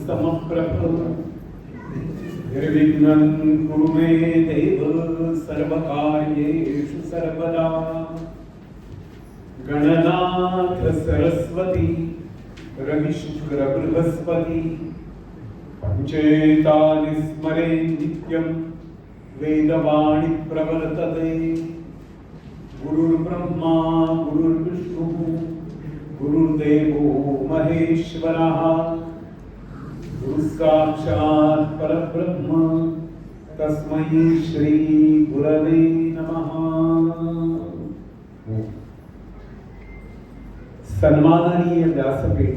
समप्रभ निर्विघ्नं कुरु मे देव सर्वकार्येषु सर्वदा। गणनाथ सरस्वती रवि शुक्र बृहस्पति पंचेतानि स्मरे नित्यं वेदवाणी प्रवर्तते। गुरुर्ब्रह्मा गुरुर्विष्णुः गुरुर्देवो महेश्वरः गुरुसाक्षात् परब्रह्म तस्मै श्री गुरवे नमः। सन्माननीय व्यासपीठ,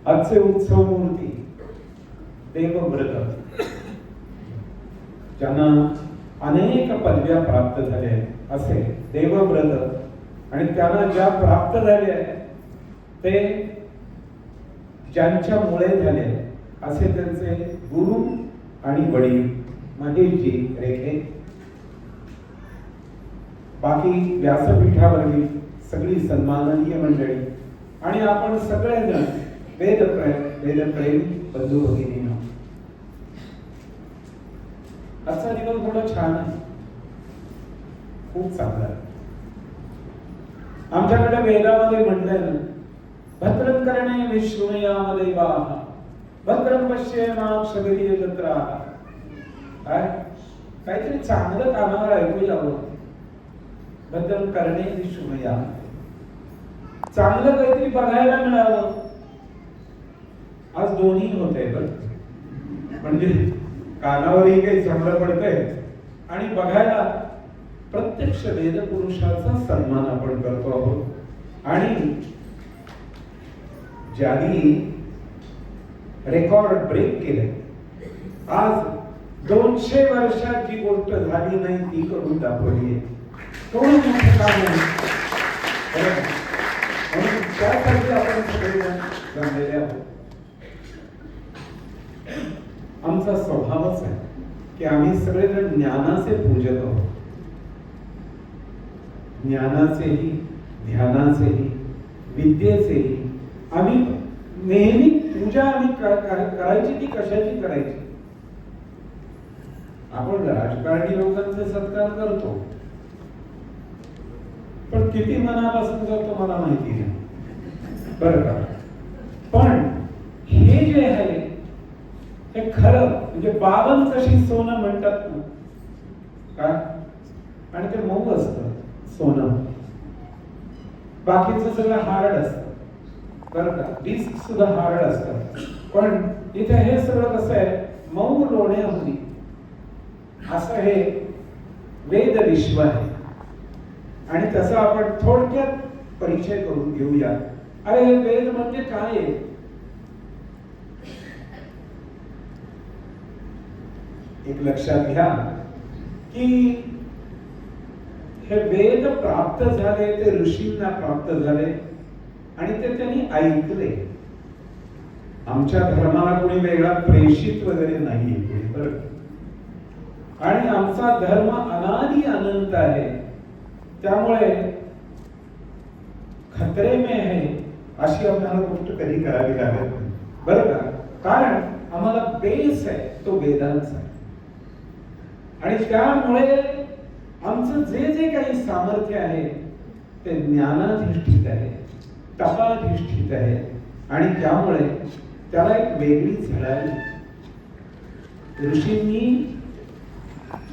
आजचे उत्सव मूर्ती देवव्रत, ज्यांना अनेक पदव्या प्राप्त झाल्या असे देवव्रत, आणि त्यांना ज्या प्राप्त झाल्या ते ज्यांच्यामुळे झाले असे त्यांचे गुरु आणि वडील महेशजी रेखे, बाकी व्यासपीठावरील सगळी सन्माननीय मंडळी आणि आपण सगळेजण वेदप्रेमी बंधू भगिनींनो, आजचा दिवस थोडा छान आहे, खूप चांगला आहे. आमच्याकडे वेदामध्ये म्हटलंय, भद्रं कर्णे विष्णुयाम देवाः भद्रं पश्येमाक्षभिर्यजत्राः. काय काहीतरी चांगलं कानावर ऐकू यावं. भद्रं कर्णे विष्णुयाम, चांगलं काहीतरी बघायला मिळावं. आज दोन्ही होते बरं, म्हणजे कानावरही काही चांगलं पडतंय आणि बघायला प्रत्यक्ष वेद पुरुषाचा सन्मान आपण करतो आहोत. आणि ज्यांनी रेकॉर्ड ब्रेक केले, आज 200 वर्षात जी गोष्ट झाली नाही ती करून दाखवली आहे. त्यासाठी आपण सगळेजण जमलेले आहोत. आमचा स्वभावच आहे की आम्ही सगळेजण ज्ञानाचे पूजक आहोत. ज्ञानाचेही, ध्यानाचेही, विद्येचेही आम्ही नेहमी पूजा आम्ही करायची ती कशाची करायची. आपण राजकारणी लोकांचे सत्कार करतो, पण किती मनापासून करतो मला माहिती नाही बरं का. पण हे जे आहे हे खरं म्हणजे 52 कशी सोनं म्हणतात ना का, आणि ते मऊ असतं सोनं, बाकीचं सगळं हार्ड असतं बरं का. डिस्क सुद्धा हार्ड असतात, पण इथे हे सगळं कसं आहे, मऊ लोण्याहून असं हे वेद विश्व आहे. आणि त्याचा आपण थोडक्यात परिचय करून घेऊया. अरे हे वेद म्हणजे काय आहे? एक लक्षात घ्या की हे वेद प्राप्त झाले ते ऋषींना प्राप्त झाले आणि ते त्यांनी ऐकले. आमच्या धर्माला कोणी वेगळा प्रेषित वगैरे नाहीये बरं. आणि आमचा धर्म अनादि अनंत आहे, त्यामुळे खतरे में है अशी आम्हाला गोष्ट कधी करावी लागत नाही बरं का. कारण आम्हाला बेस आहे तो वेदांचा, आणि त्यामुळे आमचं जे जे काही सामर्थ्य आहे ते ज्ञानाधिष्ठित आहे, तपाधिष्ठित आहे. आणि त्यामुळे त्याला एक वेगळी झळाळी. ऋषींनी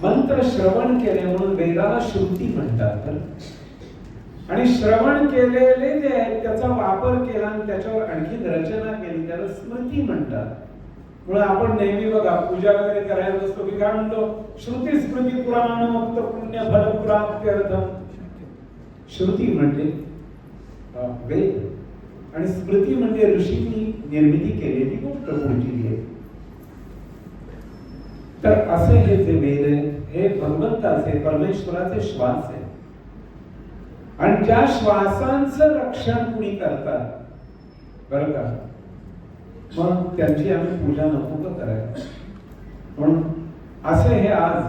मंत्र श्रवण केले म्हणून वेदाला श्रुती म्हणतात. आणि श्रवण केलेले जे आहे त्याचा वापर केला आणि त्याच्यावर आणखी रचना केली त्याला स्मृती म्हणतात. म्हणून आपण नेहमी बघा पूजा वगैरे करायला बसतो की काय म्हणतो, श्रुती स्मृती पुराणोक्त पुण्य फल प्राप्त्यर्थम. श्रुती म्हणजे वेद आणि स्मृती म्हणजे ऋषींनी निर्मिती केलेली गोष्ट पुढची आहे. तर असे हे जे वेद आहे हे भगवंताचे, परमेश्वराचे श्वास आहे. आणि ज्या श्वासांचं रक्षण कुणी करतात बरं का, मग त्यांची आम्ही पूजा नको का करायला. म्हणून असे हे आज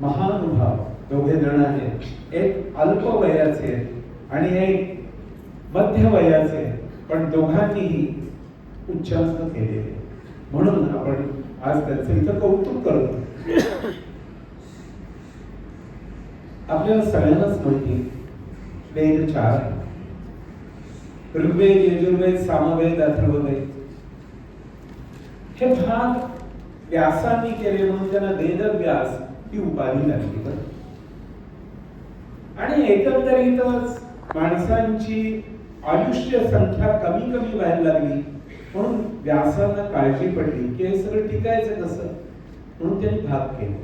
महानुभाव दोघे जण आहेत. एक अल्प वयाचे आणि एक मध्य वयाचे पण दोघांनीही उच्चांक केलेले, म्हणून आपण आज त्याचं इथं कौतुक करतो. आपल्याला सगळ्यांनाच माहिती वेद 4 ऋग्वेद, यजुर्वेद, सामवेद, अथर्ववेद हे भाग व्यासांनी केले म्हणून त्यांना वेदव्यास ही उपाधी लागली. आणि एकंदरीतच माणसांची आयुष्य संख्या कमी कमी व्हायला लागली म्हणून व्यासांना काळजी पडली की हे सगळं टिकायचं कसं, म्हणून त्यांनी भाग केले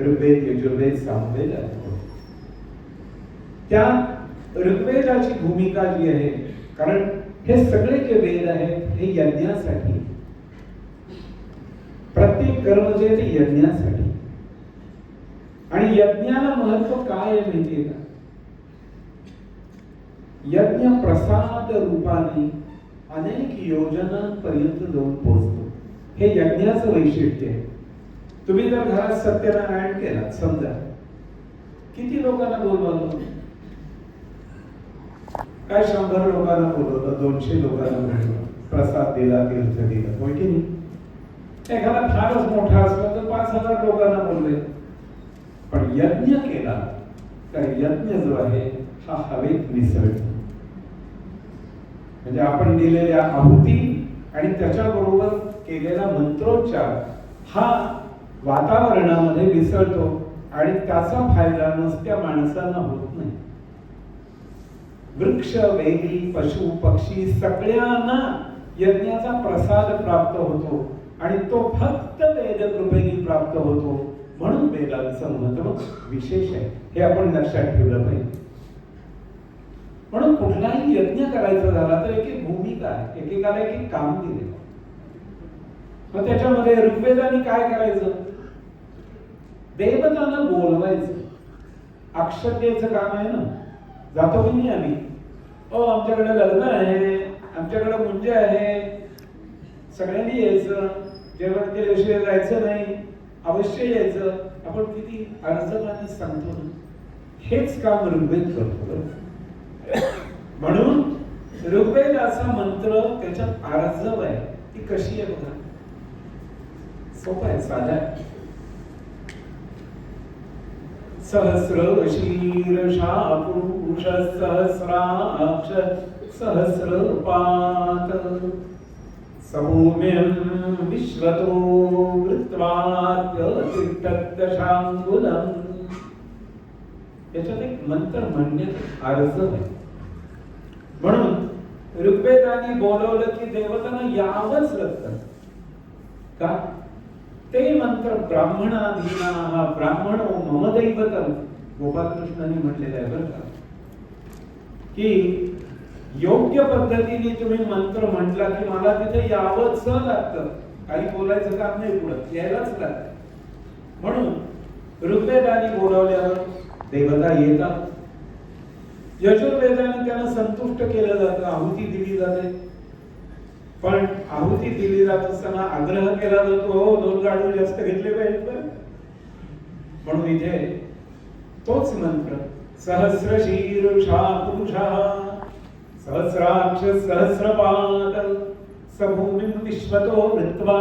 ऋग्वेद, यजुर्वेद, सामवेद, अथर्ववेद. त्या ऋग्वेदाची भूमिका जी आहे, कारण हे सगळे जे वेद आहेत हे यज्ञासाठी, प्रत्येक कर्म जे ते यज्ञासाठी. आणि यज्ञाला महत्व काय आहे माहितीये का? यज्ञ प्रसाद रूपाने अनेक योजनांपर्यंत जाऊन पोहोचतो. हे यज्ञाचं वैशिष्ट्य आहे. तुम्ही जर घरात सत्यनारायण केला समजा, किती लोकांना बोलवलं? काय 100 लोकांना बोलवलं, 200 लोकांना बोलवलं, प्रसाद दिला, तीर्थ दिलं, होय की नाही? एखादा फारच मोठा असला तर 5000 लोकांना बोलले. पण यज्ञ केला तर यज्ञ जो आहे हा हवेत मिसळतो. म्हणजे आपण दिलेल्या आहुती आणि त्याच्याबरोबर केलेला मंत्रोच्चार हा वातावरणामध्ये मिसळतो आणि त्याचा फायदा नुसत्या माणसांना होत नाही. वृक्ष, वेली, पशु, पक्षी सगळ्यांना यज्ञाचा प्रसाद प्राप्त होतो आणि तो फक्त वेद कृपेने प्राप्त होतो. म्हणून वेदांचं महत्व विशेष आहे, हे आपण लक्षात ठेवलं पाहिजे. म्हणून कुठलाही यज्ञ करायचा झाला तर एक एक भूमिका आहे, एकेकाला एक एक काम दिले. मग त्याच्यामध्ये ऋग्वेदाने काय करायचं? देवतांना बोलवायचं. अक्षतेचं काम आहे ना, जातो की नाही आम्ही? आमच्याकडे लग्न आहे, आमच्याकडे मुंजे आहे, सगळ्यांनी यायचं, जेवण केल्याशिवाय जायचं नाही, अवश्य यायचं. आपण किती अर्जकाने सांगतो ना, हेच काम ऋग्वेद करतो. म्हणून ऋग्वेदाचा मंत्र त्याच्यात आर्जव आहे. ती कशी आहे बघा, सोपा आहे, साधा आहे. सहस्रशीर्षा पुरुष सहस्राक्ष सहस्रपात सौम्यं विश्वतो वृत्वात्यतिष्ठदशांगुलम्. याच्यात एक मंत्र म्हणण्यात अर्ज आहे. म्हणून ऋग्वेदाने बोलवलं की देवतांना यावंच लागतं. का? ते मंत्र ब्राह्मणाधीना ब्राह्मणो मम दैवतम, गोपालकृष्णांनी म्हटलेलं आहे बरं का, की योग्य पद्धतीने तुम्ही मंत्र म्हटला की मला तिथे यावंच लागतं, काही बोलायचं काम नाही, पुढे यायलाच लागतं. म्हणून ऋग्वेदाने बोलवल्यावर देवता येतात. यजुर्वेदाने त्यांना संतुष्ट केलं जातं, आहुती दिली जाते. पण आहुती दिली जात असताना आग्रह केला जातो, हो 2 लाडू जास्त घेतले पाहिजेत. म्हणून इथे तोच मंत्र सहस्रशीर्षा पुरुषः सहस्राक्ष सहस्रपाद सभूमिं विश्वतो वृत्वा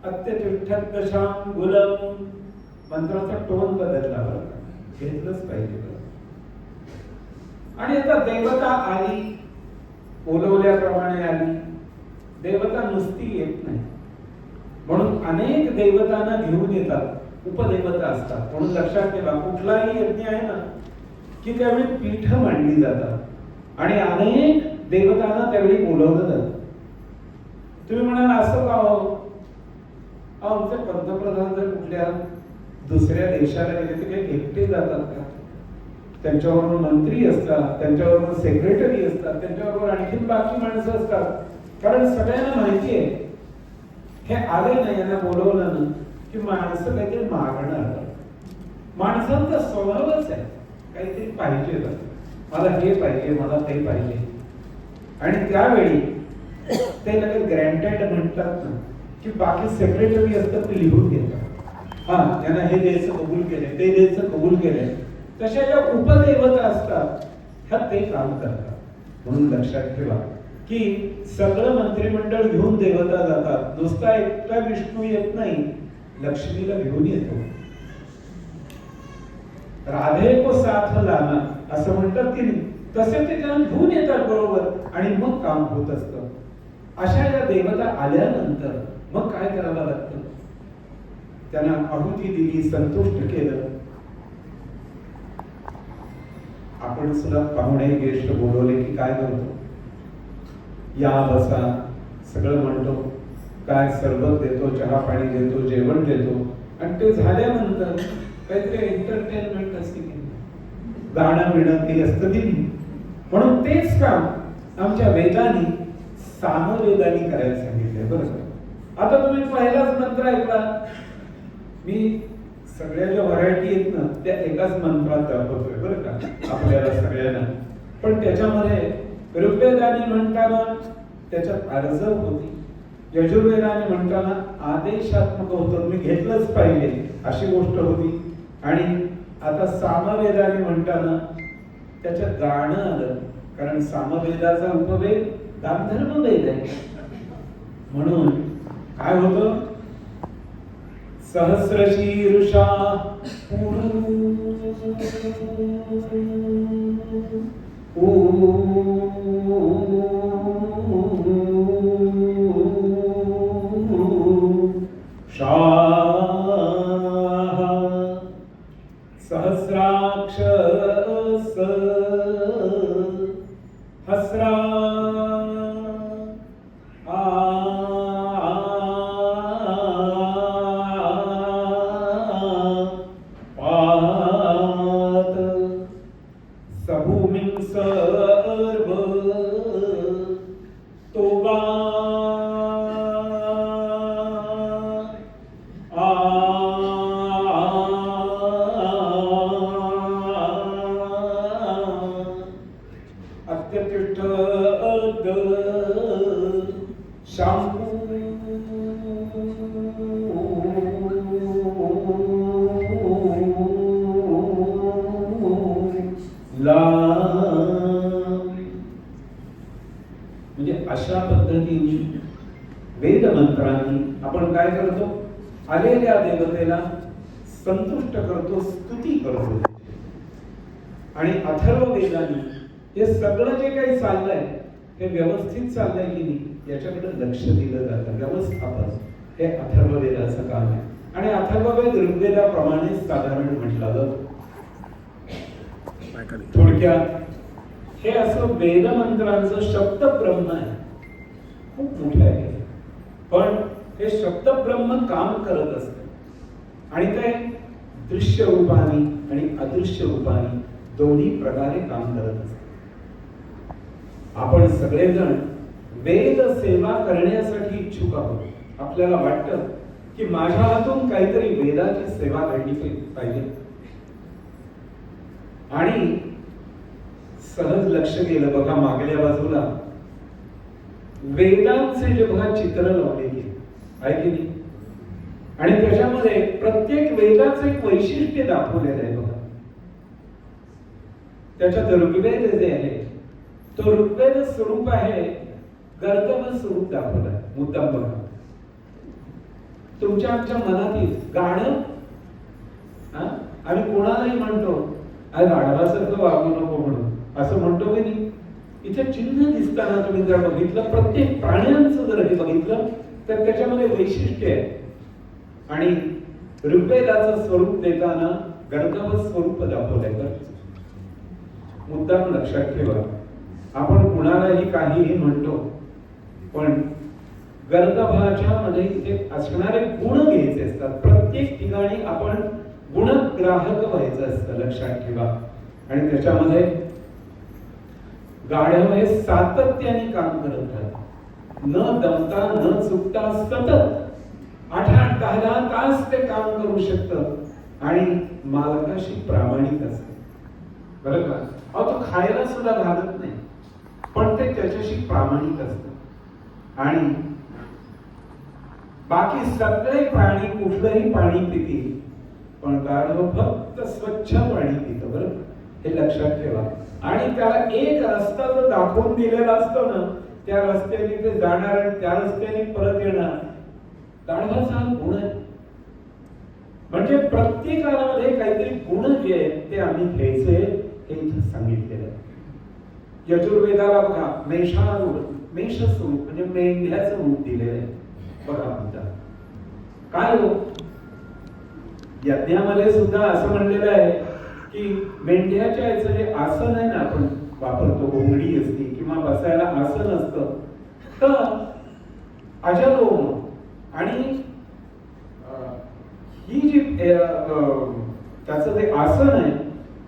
अत्यतिष्ठदशांगुलम्. मंत्राचा टोन बदलला बरं, घेतलंच पाहिजे. आणि आता देवता आली, बोलवल्याप्रमाणे आली. देवता नुसती येत नाही, म्हणून अनेक देवतांना घेऊन येतात, उपदेवता असतात. म्हणून लक्षात ठेवा, कुठलाही यज्ञ आहे ना की त्यावेळी पीठ मांडली जातात आणि अनेक देवतांना त्यावेळी बोलवलं जातं. तुम्ही म्हणाल असं का हो? आमचे पंतप्रधान जर कुठल्या दुसऱ्या देशाला गेले तर काही एकटे जातात का? त्यांच्याबरोबर मंत्री असतात, त्यांच्याबरोबर सेक्रेटरी असतात, त्यांच्याबरोबर आणखी बाकी माणसं असतात. कारण सगळ्यांना माहिती आहे हे आले नाही, यांना बोलवलं ना की माणसं काहीतरी मागणार. माणसांचा स्वभावच आहे काहीतरी पाहिजे, मला हे पाहिजे, मला ते पाहिजे. आणि त्यावेळी ते लगेच ग्रँटेड म्हणतात ना की बाकी सेक्रेटरी असतात ते लिहून घेतात, हा त्यांना हे द्यायचं कबूल केले, ते द्यायचं कबूल केले. तशा ज्या उपदेवता असतात ह्या ते काम करतात. म्हणून लक्षात ठेवा, की सगळं मंत्रिमंडळ घेऊन देवता जातात, नुसता एकटा विष्णू येत नाही, लक्ष्मीला घेऊन येतो. राधे को साथ लाना असं म्हणतात की तसे ते त्यांना घेऊन येतात बरोबर, आणि मग काम होत असतं. अशा या देवता आल्यानंतर मग काय करावं लागतं? त्यांना आहुती दिली, संतुष्ट केलं. आपण सुद्धा पाहुणे गेस्ट बोलवले की काय करतो? या बसा सगळं म्हणतो, काय सरबत देतो, चहा पाणी देतो, जेवण देतो, आणि ते झाल्यानंतर काहीतरी एंटरटेनमेंट असते की गाणं बिणं ते असतं की नाही. म्हणून तेच काम आमच्या वेदांनी सामवेदांनी करायला सांगितलंय. बरं, आता तुम्ही पहिलाच मंत्र ऐकला, मी सगळ्या ज्या व्हरायटी आहेत ना त्या एकाच मंत्रात दाखवतोय बरं का आपल्याला सगळ्यांना. पण त्याच्यामध्ये ऋग्वेदाने म्हणताना त्याच्यात अर्ज होती, यजुर्वेदाने म्हणताना आदेशात्मक होतं, तुम्ही घेतलंच पाहिजे अशी गोष्ट होती. आणि आता सामवेदाने म्हणताना त्याच्यात गाणं आलं, कारण सामवेदाचा उपवेद गांधर्व वेद आहे. म्हणून काय होतं? सहस्रशीर्षा सहस्राक्ष हस्रा सबूमिं सर्व तोगा अत्यतिष्ठ शांपू म्हणजे अशा पद्धतीने वेद मंत्रांनी आपण काय करतो? आलेल्या देवतेला संतुष्ट करतो, स्तुती करतो. आणि अथर्व वेदांनी हे सगळं जे काही चाललंय हे व्यवस्थित चाललंय की नाही याच्याकडे लक्ष दिलं जातं. व्यवस्थापन हे अथर्व वेदाचं काम आहे. आणि अथर्ववेद ऋग्वेदाप्रमाणे साधारण म्हटलं जातं. थोडक्यात हे असं वेद मंत्रांचं शब्द ब्रह्म आहे, खूप मोठं आहे. पण हे शब्द ब्रह्म काम करत असतं आणि ते दृश्य रूपाने आणि अदृश्य रूपाने दोन्ही प्रकारे काम करत असतं. आपण सगळेजण वेद सेवा करण्यासाठी इच्छुक आहोत. आपल्याला वाटतं की माझ्या हातून काहीतरी वेदाची सेवा घडली पाहिजे. आणि सहज लक्ष गेलं बघा मागल्या बाजूला वेदांचे जे बघा चित्र लावलेली आहे की नाही, आणि त्याच्यामध्ये प्रत्येक वेदाचं एक वैशिष्ट्य दाखवलेलं आहे बघा. त्याच्यात ऋग्वेद जे आहे तो ऋग्वेद स्वरूप आहे, गर्दभ स्वरूप दाखवलं आहे. मुद्दाम बघा तुमच्या आमच्या मनातील गाणं आम्ही कोणालाही म्हणतो आज गाढवासारखं वागू नको म्हणून असं म्हणतो की नाही. इथे चिन्ह दिसताना तुम्ही जर बघितलं, प्रत्येक प्राण्यांचं जर हे बघितलं तर त्याच्यामध्ये वैशिष्ट्य आहे. आणि ऋग्वेदाचं स्वरूप देताना गर्दभ स्वरूप दाखवलंय. तर मुद्दाम लक्षात ठेवा, आपण कुणालाही काहीही म्हणतो पण गर्दभाच्या मध्ये इथे असणारे गुण घ्यायचे असतात. प्रत्येक ठिकाणी आपण गुणग्राहक व्हायचं असतं, लक्षात ठेवा. आणि त्याच्यामध्ये गाढव हे सातत्याने काम करत राहतात, न दमता न चुकता सतत 8-8, 10-10 तास ते काम करू शकत आणि मालकाशी प्रामाणिक असत. बरं का? अहो तो खायला सुद्धा घालत नाही पण ते त्याच्याशी प्रामाणिक असत. आणि बाकी सगळे प्राणी कुठलंही पाणी पितील पण गाढव फक्त स्वच्छ पाणी पितं. बरं, हे लक्षात ठेवा. आणि त्याला एक रस्ता जो दाखवून दिलेला असतो ना त्या रस्त्याने ते जाणार आणि त्या रस्त्याने परत येणार. गाढवाचा हा गुण आहे. म्हणजे प्रत्येकामध्ये काहीतरी गुण जे आहेत ते आम्ही घ्यायचे हे इथं सांगितलेलं आहे. यजुर्वेदाला बघा मेषारूढ, मेषस्वरूप म्हणजे मेंढ्याचं रूप दिलेलं आहे. बघा म्हणतात काय हो, यज्ञामध्ये सुद्धा असं म्हणलेलं आहे की मेंढ्याच्या याचं जे आसन आहे ना आपण वापरतो, घोंगडी असते किंवा बसायला आसन असतं, तर अजलोम आणि ही जी त्याचं जे आसन आहे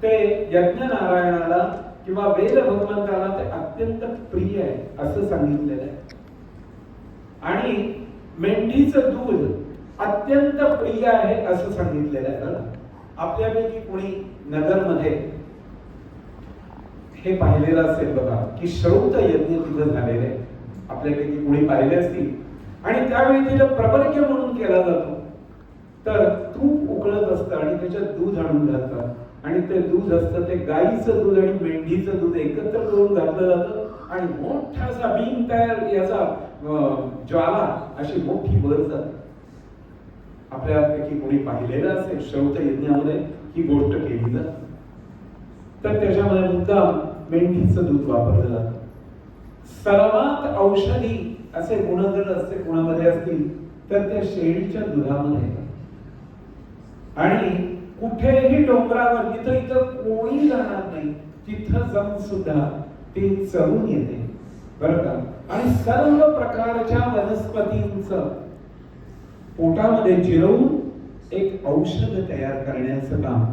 ते यज्ञ नारायणाला किंवा वेद भगवंताला ते अत्यंत प्रिय आहे असं सांगितलेलं आहे. आणि मेंढीचं दूध अत्यंत प्रिय आहे असं सांगितलेलं आहे. आपल्यापैकी कोणी नगरमध्ये हे पाहिलेलं असेल बघा की श्रौत यज्ञ तिथं झालेलं आहे. आपल्यापैकी कोणी पाहिले असतील. आणि त्यावेळी तिथं प्रबर्क्य म्हणून केला जातो. तर तूप उकळत असतं आणि त्याच्यात दूध आणून घालतात आणि ते दूध असतं ते गाईचं दूध आणि मेंढीचं दूध एकत्र करून घातलं जातं आणि मोठासा बीम तयार याचा ज्वाला अशी मोठी वर जाते. आपल्यापैकी कोणी पाहिलेलं असेल श्रौत यज्ञामध्ये ही गोष्ट केली जाते. तर त्याच्यामध्ये मुद्दाम मेंढीचं दूध वापरलं जातं. सर्वात औषधी असे गुण जर असते कोणामध्ये असतील तर त्या शेळीच्या दुधामध्ये. आणि कुठेही डोंगरावर जिथं इथं कोणी जाणार नाही तिथं जाऊन सुद्धा ते चरून येते बरं का. आणि सर्व प्रकारच्या वनस्पतींचं पोटामध्ये जिरवून एक औषध तयार करण्याचं काम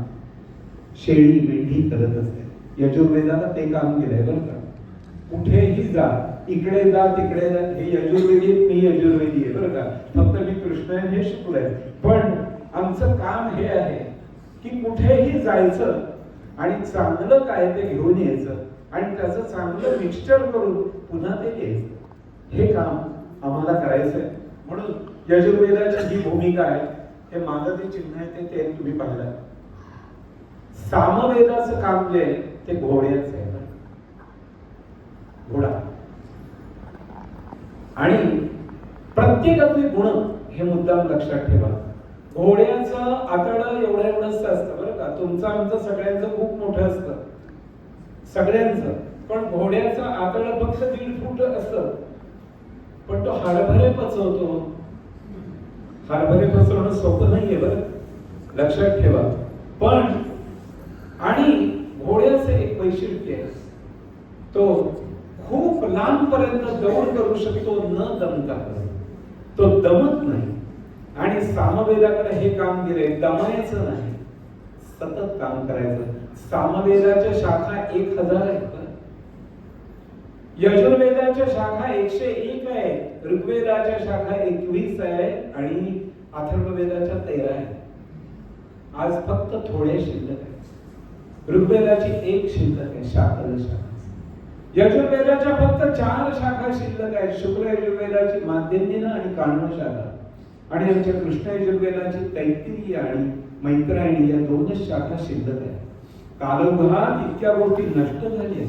शेळी मेंढी करत असते. यजुर्वेदाला ते काम केलंय बरं का. कुठेही जा, इकडे जा तिकडे जा, हे यजुर्वेदी मी यजुर्वेदी आहे बरं का. फक्त मी कृष्ण हे शिकलोय. पण आमचं काम हे आहे की कुठेही जायचं आणि चांगलं काय ते घेऊन यायचं आणि त्याचं चांगलं मिक्सचर करून पुन्हा ते घ्यायचं. हे काम आम्हाला करायचंय. म्हणून यजुर्वेदाची जी भूमिका आहे हे मागं ते चिन्ह आहे ते तुम्ही पाहिलं. सामवेदाचं काम जे आहे ते घोड्याचं आहे. घोडा आणि प्रत्येकातले गुण हे मुद्दाम लक्षात ठेवा. घोड्याचं आतडं एवढंच असतं बरं का. तुमचं आमचं सगळ्यांचं खूप मोठं असतं सगळ्यांचं. पण घोड्याचं आतडं फक्त 1.5 फूट असतं. पण तो हरभरे पचवतो. हरभरे पचवणं सोपं नाहीये बरं, लक्षात ठेवा. पण आणि घोड्याचं एक वैशिष्ट्य आहे, तो खूप लांब पर्यंत दौड करू शकतो न दमता. तो दमत नाही. आणि सामवेदाकडे हे काम दिले दमायचं नाही, सतत काम करायचं. सामवेदाच्या शाखा 1000 आहेत. यजुर्वेदाच्या शाखा 101 आहे. ऋग्वेदाच्या शाखा 21 आहे आणि अथर्ववेदाच्या 13 आहे. आज फक्त थोडे शिल्लक आहे. ऋग्वेदाची 1 शिल्लक आहे, शाखा. यजुर्वेदाच्या फक्त 4 शाखा शिल्लक आहेत. शुक्ल यजुर्वेदाची माध्यन्दिन आणि काण्व शाखा आणि आमच्या कृष्ण यजुर्वेदाची तैत्तिरीय आणि मैत्रायणी या 2च शाखा शिल्लक आहेत. कालौघात इतक्या गोष्टी नष्ट झाल्या.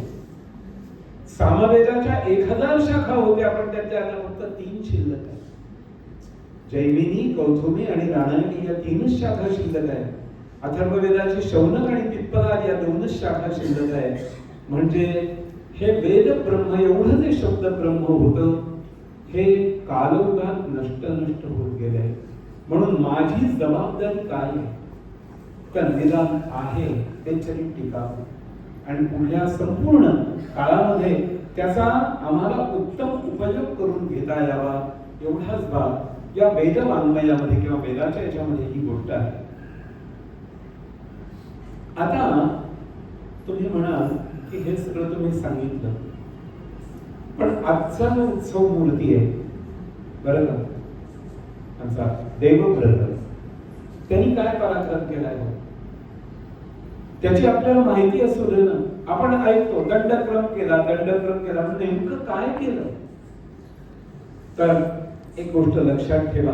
सामवेदाच्या 1000 शाखा होत्या पण त्याच्या आता फक्त 3 शिल्लक आहेत. जैमिनी, कौथुमी आणि रामायणी या 3च शाखा शिल्लक आहेत. अथर्ववेदाची शौनक आणि पिप्पलाद या 2च शाखा शिल्लक आहेत. म्हणजे हे वेद ब्रह्म एवढं जे शब्द ब्रह्म होतं हे कालौघात नष्ट होत गेले. म्हणून माझी जबाबदारी काय आहे तर निदान आहे त्याची टीका आणि पुढल्या संपूर्ण काळामध्ये त्याचा आम्हाला उत्तम उपयोग करून घेता यावा एवढाच भाग या वेद वाङ्मयामध्ये किंवा वेदाच्या याच्यामध्ये ही गोष्ट आहे. आता तुम्ही म्हणाल की हे सगळं तुम्ही सांगितलं पण आजचा जो उत्सव मूर्ती आहे बरं का, आमचा देवव्रत, त्यांनी काय पराक्रम केलाय त्याची आपल्याला माहिती असू दे ना. आपण ऐकतो दंडक्रम केला नेमकं काय केलं. तर एक गोष्ट लक्षात ठेवा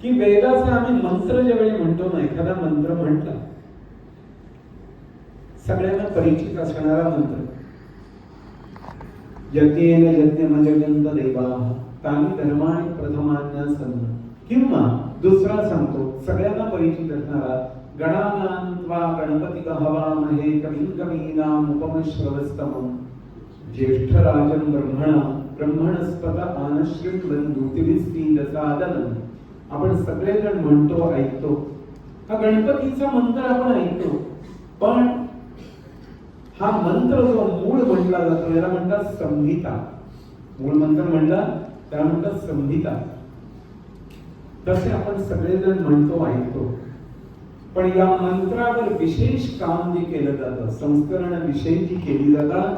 की वेदाचा आम्ही मंत्र ज्यावेळी म्हणतो ना, एखादा मंत्र म्हटला सगळ्यांना परिचित असणारा मंत्र यज्ञेन यज्ञमजयन्त देवाः तानि धर्माणि प्रथमान्यासन्. किंवा दुसरा सांगतो सगळ्यांना परिचित असणारा गणानां त्वा गणपतिं हवामहे कविं कवीनाम् उपमश्रवस्तमम् ज्येष्ठराजं ब्रह्मणस्पत आनश्रीन्वन्नोतिभिस्सीदसादनम्. आपण सगळेजण म्हणतो ऐकतो, हा गणपतीचा मंत्र आपण ऐकतो, पण हा मंत्र जो मूळ म्हटला जातो याला म्हणतात संहिता. मूळ मंत्र म्हणला त्याला म्हणतात संहिता. तसे आपण सगळेजण म्हणतो ऐकतो, पण या मंत्रावर विशेष काम जे केलं जातं, संस्करण विषयी जी केली जातात,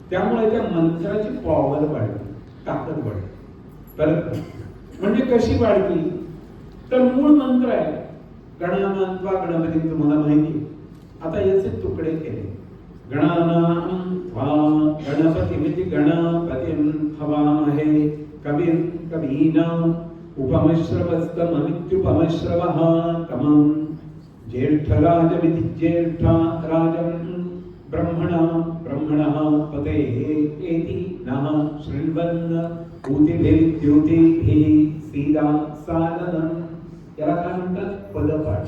त्यामुळे त्या मंत्राची पॉवर वाढते, ताकद वाढते. बरं, म्हणजे कशी वाढती? तर मूळ मंत्र आहे गणानां त्वा गणपतिं, तुम्हाला माहिती. आता याचे तुकडे केले. गणानां त्वा गणपतिमिति गणपतिं हवामहे कविं कवीनाम् उपमश्रवस्तममित्युपमश्रवः तमम् ज्येष्ठराजमिति ज्येष्ठराजं ब्रह्मणः पतेः एति नः शृण्वन् ऊतिभिर्द्युतिभिः सीदा सादनम्. याला काय म्हणतात? पदपाठ.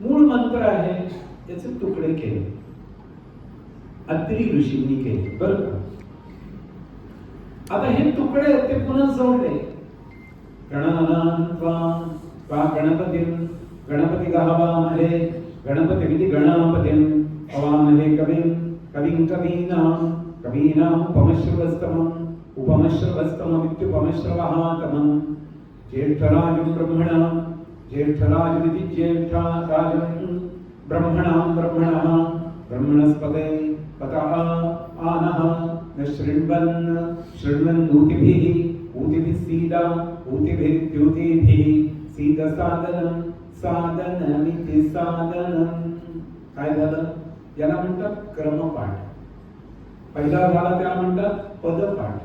मूळ मंत्र आहे, याचे तुकडे केले, अत्रि ऋषींनी केले. बरं, आता हे तुकडे ते पुन्हा जोडले. गणानां त्वा गणपतिं हवामहे गणपतिमिति गणापतिं हवामहे कविं कवीनाम् उपमश्रवस्तममित्युपमश्रवः तमम् ज्येष्ठराजं ज्येष्ठराजमिति ज्येष्ठराजं ब्रह्मणः ब्रह्मणस्पते पतः आनः न शृण्वन् ऊतिभिः सीदा ऊतिभिर्द्युतिभिः सीदसादनम् सादनमिति सादनम्. काय झालं? याला म्हणतात क्रमपाठ. पहिला झाला त्याला म्हणतात पदपाठ,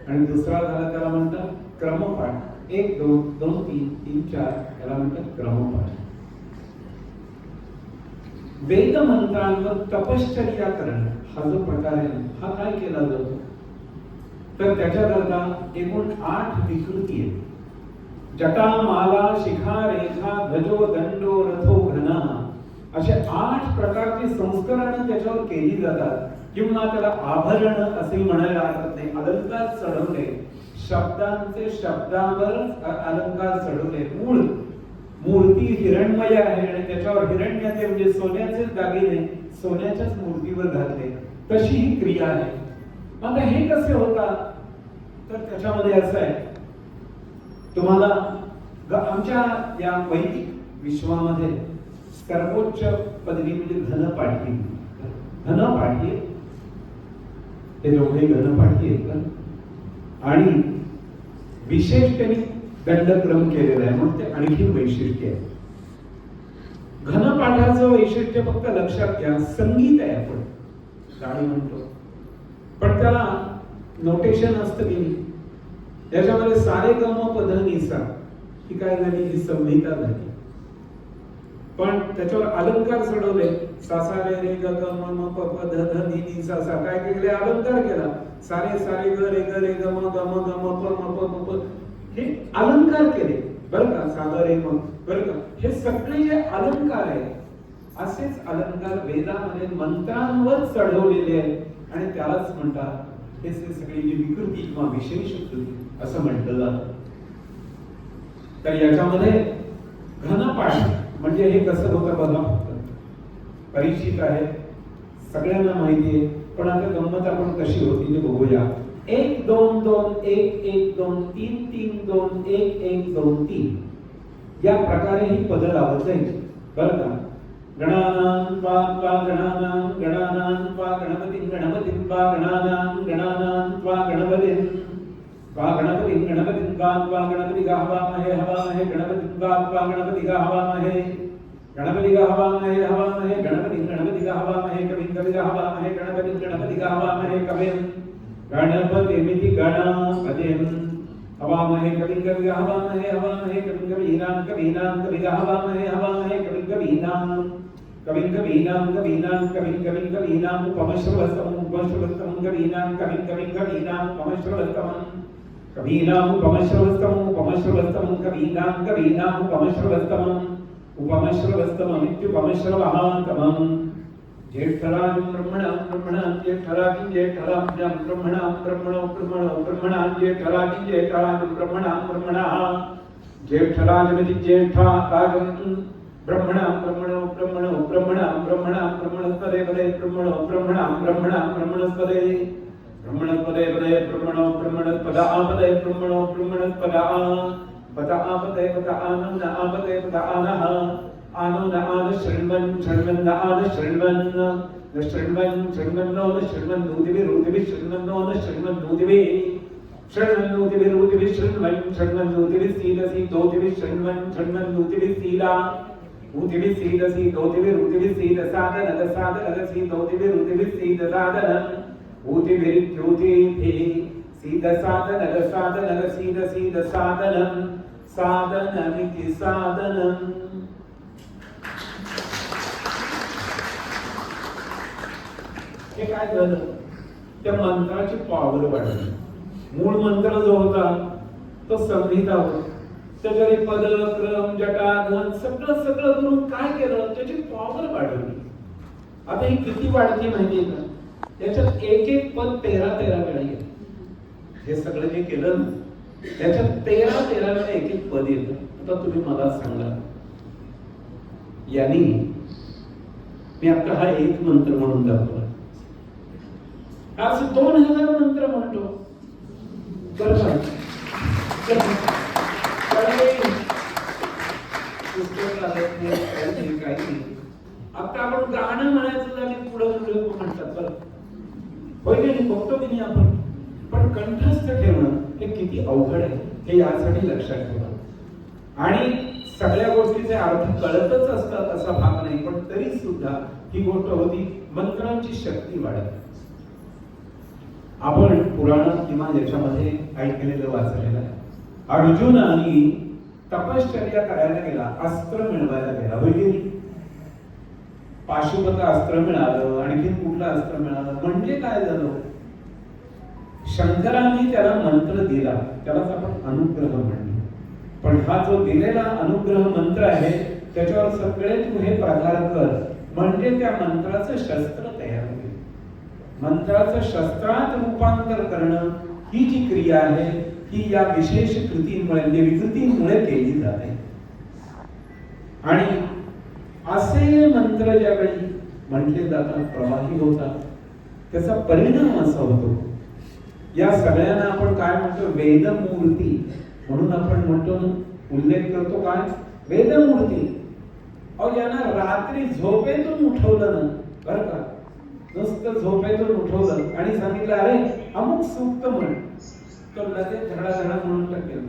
आणि दुसरा झाला त्याला म्हणतात क्रमपाठ. 1 2 2 3 3 4 याला म्हणतात क्रमपाठ. वेद मंत्रांवर तपश्चर्या करणं हा जो प्रकार आहे, हा काय केला जातो? तर त्याच्याकरता एकूण 8 विकृती आहेत. जटा माला शिखा रेखा ध्वजो दंडो रथो घना, असे 8 प्रकारची संस्करण त्याच्यावर केली जातात. किंवा त्याला आभरण असे म्हणायला हरकत नाही. अलंकार चढवले, शब्दांचे शब्दांवर अलंकार चढवले. मूर्ती हिरण्मय आहे आणि त्याच्यावर हिरण्याचे म्हणजे सोन्याचे दागिने सोन्याच्याच मूर्तीवर घातले, तशी ही क्रिया आहे. आता हे कसे होतात? तर त्याच्यामध्ये असं आहे, तुम्हाला आमच्या या वैदिक विश्वामध्ये सर्वोच्च पदवी म्हणजे घनपाठी. हे दोघे घनपाठी आहेत. आणि विशेष त्यांनी दंडक्रम केलेला आहे, म्हणून ते आणखी वैशिष्ट्य आहे. घनपाठाचं वैशिष्ट्य फक्त लक्षात घ्या, संगीत आहे, आपण गाणी म्हणतो, पण त्याला नोटेशन असतं की त्याच्यामध्ये सारे गम पध निसा ही काय झाली? ही संहिता झाली. पण त्याच्यावर अलंकार चढवले, सासा रे रे ग ग म म प प ध ध नि नि सा सा, काय केले? अलंकार केला. सारे सारे ग रे ग रे ग म ग म ग म प म प म प, हे अलंकार केले. बरं का? सागर रे मग, बरं का? हे सगळे जे अलंकार आहे, असेच अलंकार वेदामध्ये मंत्रांवर चढवलेले आहेत, आणि त्यालाच म्हणतात हे सगळी जी विकृती किंवा विशेष कृती असं म्हटलं जातं. तर याच्यामध्ये घनपाठ म्हणजे हे कसं होतं बघा, परिचित आहे, सगळ्यांना माहिती आहे. पण आता गंमत आपण कशी होती ते बघूया. 1 2 2 1 1 2 3 3 2 1 1 2 3 या प्रकारे ही पद लावत जाईल. बरं का? गणानां त्वा गणपतिं त्वा गणानां त्वा गणपतिं गणपतिं हवामहे गणपतिं हवामहे गणपतिं हवामहे गणपतिं हवामहे कविं हवामहे गणपतिं हवामहे कविं गणपतिमिति गणापतिं हवामहे कविं हवामहे कविं कवीनां हवामहे कविं कवीनां कविं कवीनां उपमश्रवस्तमं उपमश्रवस्तमं कवीनां कवीनां उपमश्रवस्तमं कवीनां उपमश्रवस्तमं उपमश्रवस्तमं कवीनां उपमश्रवस्तमं उपमश्रवस्तममित्युपमश्रवहातमं ज्येष्ठराजं ब्रह्मणां ज्येष्ठराजं ब्रह्मणां ब्रह्मणां ज्येष्ठराजं ब्रह्मणाः ज्येष्ठराजमिति ज्येष्ठा राजं ब्रह्मणां ब्रह्मणस्पदे पदे ब्रह्मणां ब्रह्मणस्पदे पदे ब्रह्मणस्पदापदे ब्रह्मणस्पदापदे पदानो न आपदे पदानः आनो न आन शृण्वन् न आन शृण्वन् न शृण्वन्नो न शृण्वन्नोदिभिरुदिभिः शृण्वन्नो न शृण्वन्नोदिभिः शृण्वन्नोदिभिरुदिभिः शृण्वन्नोदिभिः सीदसि दोदिभिः शृण्वन्नोदिभिः सीदा ऊदिभिः सीदसि दोदिभिरुदिभिः सीदसादनदसादनदसि दोदिभिरुदिभिः सीदसादनम् ऊदिभिरित्यूदिभिः सीदसादनदसादनदसीदसीदसादनम् सादनमिति सादनम्. हे काय झालं? त्या मंत्राची पॉवर वाढली. मूळ मंत्र जो होता तो संहिता होता. त्याच्यावर पद क्रम जटा गण सगळं करून काय केलं? त्याची पॉवर वाढवली. आता ही किती वाढती माहितीये का? याच्यात एक पद 13 वेळा येतं. हे सगळं जे केलं ना त्याच्यात 13 वेळा एक पद येतं. आता तुम्ही मला सांगा, यांनी मी आता हा एक मंत्र म्हणून दाखवला. आज 2000 मंत्र म्हणतो. बरोबर आता आपण गाणं म्हणायचं झाले पुढे म्हणतात. बरं होय की नाही? बघतो की नाही आपण. पण कंठस्थ ठेवणं हे किती अवघड आहे हे यासाठी लक्षात ठेवा. आणि सगळ्या गोष्टीचे अर्थ कळतच असतात असा भाग नाही, पण तरी सुद्धा ही गोष्ट होती. मंत्रांची शक्ती वाढत. आपण पुराणात किंवा याच्यामध्ये ऐकलेलं वाचलेलं आहे. अर्जुनाने तपश्चर्या करायला गेला, अस्त्र मिळवायला गेला. होय पाशुपत अस्त्र मिळालं, आणखी कुठलं अस्त्र मिळालं. म्हणजे काय झालं? शंकरांनी त्याला मंत्र दिला, त्यालाच आपण अनुग्रह म्हणतो. पण हा जो दिलेला अनुग्रह मंत्र आहे त्याच्यावर सगळे तू हे प्रकार कर, म्हणजे त्या मंत्राचं शस्त्र तयार होईल. मंत्राचं शस्त्रात रूपांतर करणं ही जी क्रिया आहे ही या विशेष कृतींमुळे विकृतींमुळे केली जाते. आणि असे मंत्र ज्यावेळी म्हटले जातात, प्रवाही होतात, त्याचा परिणाम असा होतो. या सगळ्यांना आपण काय म्हणतो? वेदमूर्ती म्हणून आपण म्हणतो ना, उल्लेख करतो. काय वेदमूर्ती? अहो यांना रात्री झोपेतून उठवलं ना, बरं का, नुसतं झोपेतून उठवलं आणि सांगितलं अरे अमुक सूक्त म्हण, तो लगेच धडाधडा म्हणून टाकेल.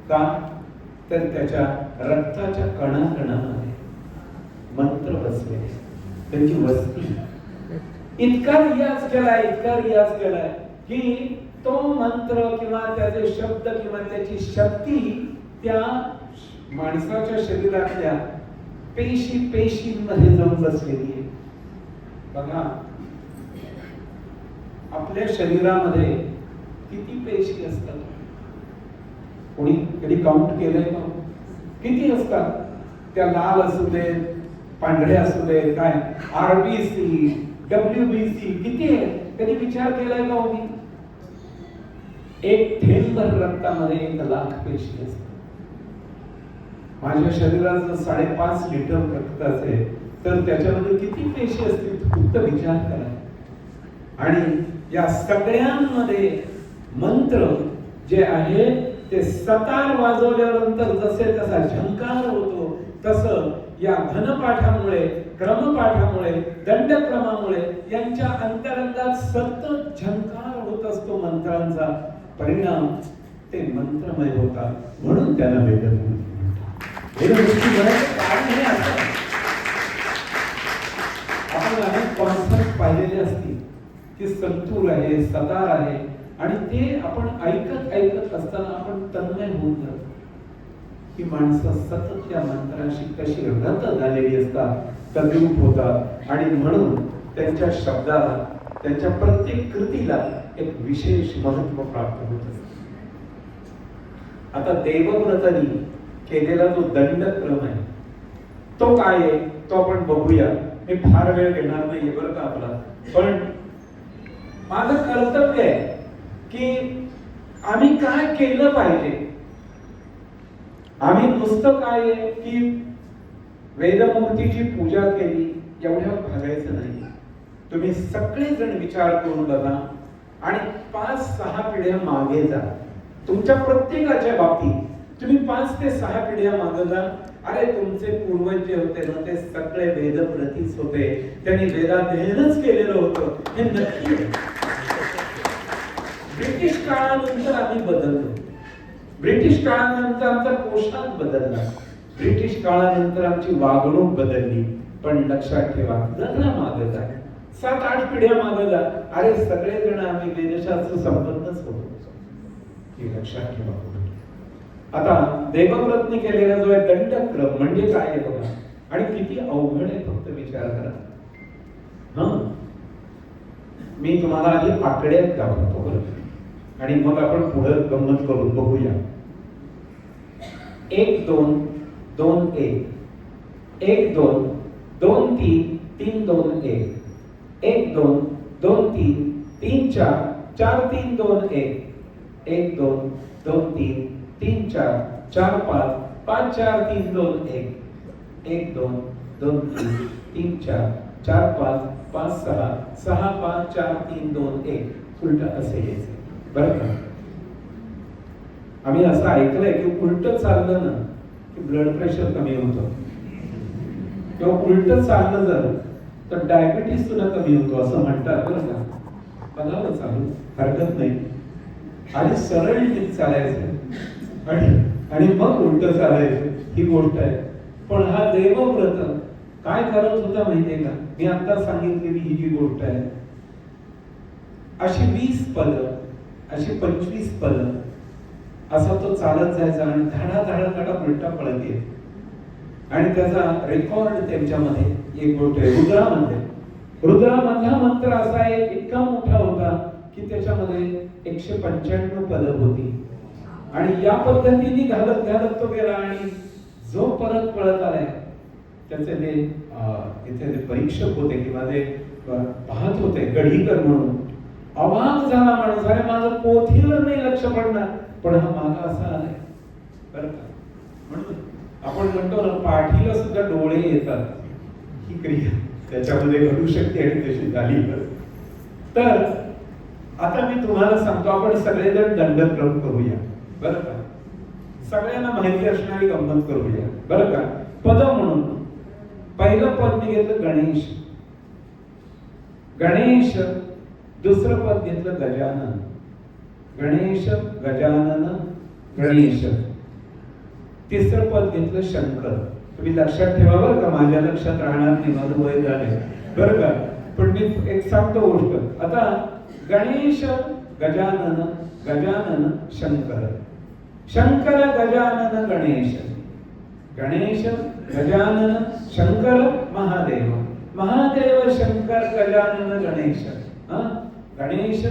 का? तर त्याच्या रक्ताच्या कणाकणामध्ये मंत्र बसले, त्यांची वस्ती. इतका रियाज केलाय की तो मंत्र किंवा त्याचे शब्द किंवा त्याची शक्ती त्या माणसाच्या शरीरातल्या पेशींमध्ये जाऊन बसलेली आहे. बघा आपल्या शरीरामध्ये किती पेशी असतात? कोणी कधी काउंट केलंय का? किती असतात? त्या लाल असू देत, पांढऱ्या असू देत, काय आरबीसी, डब्ल्यूबीसी किती आहे? कधी विचार केलाय का होती? एक थेंबभर रक्तामध्ये 1,00,000 पेशी असतात. माझ्या शरीरात जर 5.5 लिटर रक्त असेल तर त्याच्यामध्ये किती पेशी असतील फक्त विचार करा. आणि या सगळ्यांमध्ये मंत्र जे आहे ते सतार वाजवल्यानंतर जसे तसा झंकार होतो, तसं या घनपाठामुळे, क्रमपाठामुळे, दंडक्रमामुळे यांच्या अंतरंगात सतत झंकार होत असतो. मंत्रांचा परिणाम ते मंत्रमय होतात, म्हणून त्याला वेदमूर्ती म्हणतात. वेदमूर्ती कारण हे असतं. आपण अनेक कॉन्सर्ट पाहिलेले असतील की संतूर आहे, सतार आहे, आणि ते आपण ऐकत असताना आपण तन्मय होऊन जातो. की माणसं सतत त्या मंत्राशी कशी रत झालेली असतात, तद्रूप होतात आणि म्हणून त्यांच्या शब्दाला, त्यांच्या प्रत्येक कृतीला एक विशेष महत्व प्राप्त होत असते. आता देवव्रतांनी केलेला जो दंडक्रम आहे तो काय आहे तो आपण बघूया. मी फार वेळ घेणार नाहीये बरं का आपला, पण माझं कर्तव्य आहे की आम्ही काय केलं पाहिजे. आम्ही नुसतं काय आहे की वेदमूर्तीची पूजा केली एवढ्या भागायचं नाही. तुम्ही सगळेजण विचार करून बघा आणि 5-6 पिढ्या मागे जा. तुमच्या प्रत्येकाच्या बाबतीत तुम्ही 5 ते 6 पिढ्या मागे जा. अरे तुमचे पूर्वज जे होते ना ते सगळे वेदव्रतीच होते, त्यांनी वेदाध्ययनच केलेलं होतं, हे नक्की आहे. ब्रिटिश काळानंतर आम्ही बदललो. ब्रिटिश काळानंतर आमचा पोशाख बदलला, ब्रिटिश काळानंतर आमची वागणूक बदलली. पण लक्षात ठेवा, जरा मागे जा, 7-8 पिढ्या मागे जा, अरे सगळेजण आम्ही वेदशास्त्र संपन्नच होतो. हे लक्षात ठेवा. आता देवव्रतने केलेला जो आहे दंडक्रम म्हणजे काय आहे बघा, आणि किती अवघड आहे फक्त विचार करा. मी तुम्हाला आधी आकड्यात दाखवतो बरं, आणि मग आपण पुढे गंमत करून बघूया. 1 2 2 1 1 2 2 3 3 2 1 1 2 2 3 3 4 4 3 2 1 1 2 2 3 3 4 4 5 5 4 3 2 1 1 2 2 3 3 4 4 5 5 6 6 5 4 3 2 1 उलट असे यायचं बरं का. आम्ही असं ऐकलंय की उलट चाललं ना की ब्लड प्रेशर कमी होतं, किंवा उलट चाललं जर तर डायबिटीस सुद्धा कमी होतो असं म्हणतात बरं का. बघावं चालू, हरकत नाही. आधी सरळ चालायचं आणि मग उलट चालायचं, ही गोष्ट आहे. पण हा देवव्रत काय करत होता माहितीये का, मी आता सांगितलेली ही जी गोष्ट आहे, अशी 20 पद, अशी 25 पद असा तो चालत जायचा आणि धाडा धाडा धाडा उलटा पळत येत. आणि त्याचा रेकॉर्ड त्यांच्यामध्ये एक गोष्ट आहे रुद्रामधला मंत्र असा एक इतका मोठा होता की त्याच्यामध्ये 195 पद होती. आणि या पद्धतीने घालत घालत तो गेला आणि जो परत पळत आलाय त्याचे ते इथे ते परीक्षक होते किंवा ते पाहत होते, गढीकर म्हणून. अवाक झाला माणूस, अरे माझं पोथीवर नाही लक्ष पडणार, पण हा मागा असा आलाय बरं का. म्हणून आपण म्हणतो ना पाठीला सुद्धा डोळे येतात, ही क्रिया त्याच्यामध्ये घडू शकते आणि तशी झाली. तर आता मी तुम्हाला सांगतो, आपण सगळेजण दंडक्रम करूया बरं का. सगळ्यांना माहिती असणारी गंमत करूया बरं का. पद म्हणून पहिलं पद मी घेतलं गणेश, गणेश. दुसरं पद घेतलं गजानन, गणेश गजानन गणेश. तिसरं पद घेतलं शंकर. तुम्ही लक्षात ठेवा बरं का, माझ्या लक्षात राहणार नाही, माझं वय झालंय बरं का. पण मी एक सांगतो गोष्ट. आता गणेश गजानन, गजानन शंकर, शंकर गजानन गणेश, गणेश गजानन शंकर महादेव, महादेव शंकर गजानन गणेश, गणेश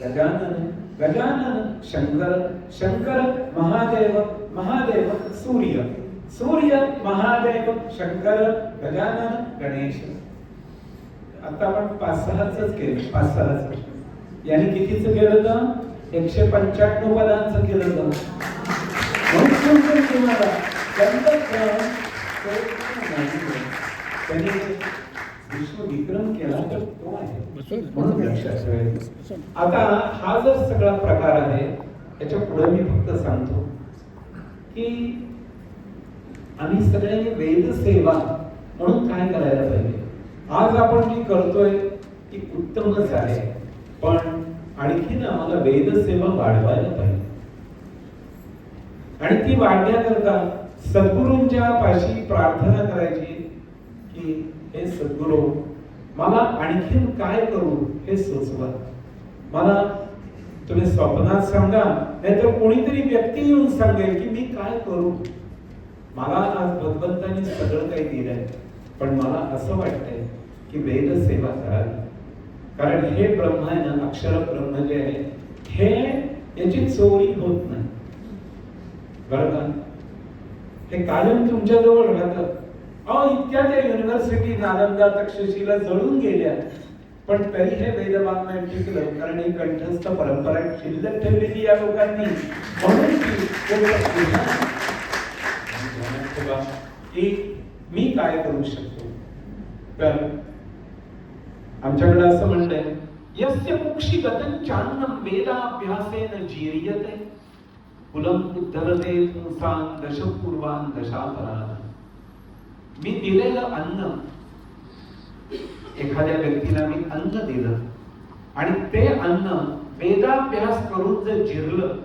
गजानन, गजानन शंकर, शंकर महादेव, महादेव सूर्य, सूर्य महादेव शंकर गजानन गणेश. आता आपण 5-6च केलं, 5-6च. यांनी कितीच केलं तर 195 पदांचं केलं तर. त्यांनी विश्वविक्रम केला तर तो आहे, म्हणून लक्षात ठेवायचं. आता हा जर सगळा प्रकार आहे, त्याच्या पुढे मी फक्त सांगतो की आम्ही सगळ्यांनी वेद सेवा म्हणून काय करायला पाहिजे. आज आपण जी करतोय ती उत्तमच आहे, पण आणखीन आम्हाला वेद सेवा वाढवायला पाहिजे. आणि ती वाढण्याकरता सद्गुरूंच्या पाशी प्रार्थना करायची की हे सद्गुरू, मला आणखीन काय करू हे सुचवा. मला तुम्ही स्वप्नात सांगा, नाहीतर कोणीतरी व्यक्ती येऊन सांगेल की मी काय करू. मला आज भगवंतांनी सगळं काही दिलंय, पण मला असं वाटतंय की वेद सेवा करावी. कारण हे ब्रह्म आहे ना, अक्षर ब्रह्म जे आहे, हे याची चोरी होत नाही बरं का. हे कायम तुमच्या जवळ राहतं. इतक्या त्या युनिव्हर्सिटी नालंदा तक्षशिला जळून गेल्या, पण तरी हे वेदवाङ्मय टिकलं, कारण ही कंठस्थ परंपरा शिल्लक ठेवलेली या लोकांनी. म्हणून की मी काय करू शकतो. तर आमच्याकडे असं म्हणलंय, यस्य कुक्षी गतं चान्नं वेदाभ्यासेन जीर्यते कुलम उद्धरते पुंसां दशपूर्वान् दशापरान्. मी दिलेलं अन्न, एखाद्या व्यक्तीला मी अन्न दिलं आणि ते अन्न वेदाभ्यास करून जर जिरलं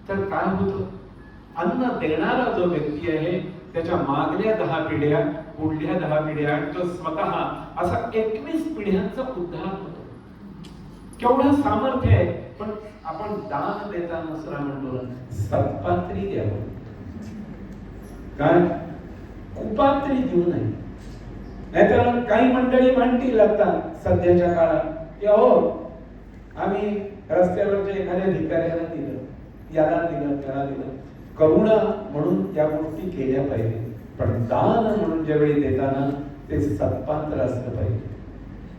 तर काय होतं. अन्न देणारा जो व्यक्ती आहे त्याच्या मागल्या 10 पिढ्या, पुढल्या 10 पिढ्या, तो स्वतः असा 21 पिढ्यांचा उद्धार होतो. केवढं सामर्थ्य आहे. पण आपण दान देताना सुद्धा म्हणतो ना, सत्पात्री द्यावं, काय कुपात्री देऊ नये. नाहीतर काही मंडळी म्हणतील आता सध्याच्या काळात की आम्ही रस्त्यावरच्या एखाद्या भिकाऱ्याला दिलं, याला दिलं, त्याला दिलं. करुणा म्हणून या गोष्टी केल्या पाहिजे, पण दान म्हणून ज्यावेळी देताना ते सत्पात्र असलं पाहिजे.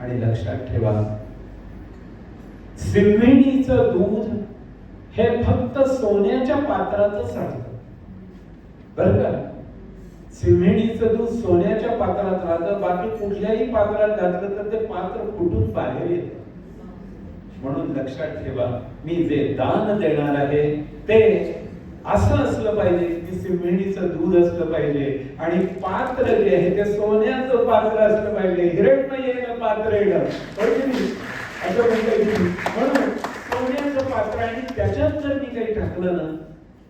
आणि लक्षात ठेवा, सिंहिणीचं दूध हे फक्त सोन्याच्या पात्रातच राहतं बरं का. सिंहिणीचं दूध सोन्याच्या पात्रात राहतं, बाकी कुठल्याही पात्रात घातलं तर ते पात्र फुटून बाहेर येतं. म्हणून लक्षात ठेवा, मी जे दान देणार आहे ते असं असलं पाहिजे की सिंहिणीचं दूध असलं पाहिजे आणि पात्र जे आहे ते सोन्याचं पात्र असलं पाहिजे. हिरण्मयेन पात्रेण, असं म्हणतात. म्हणून सोन्याचं पात्र, आणि त्याच्यात जर मी काही टाकलं ना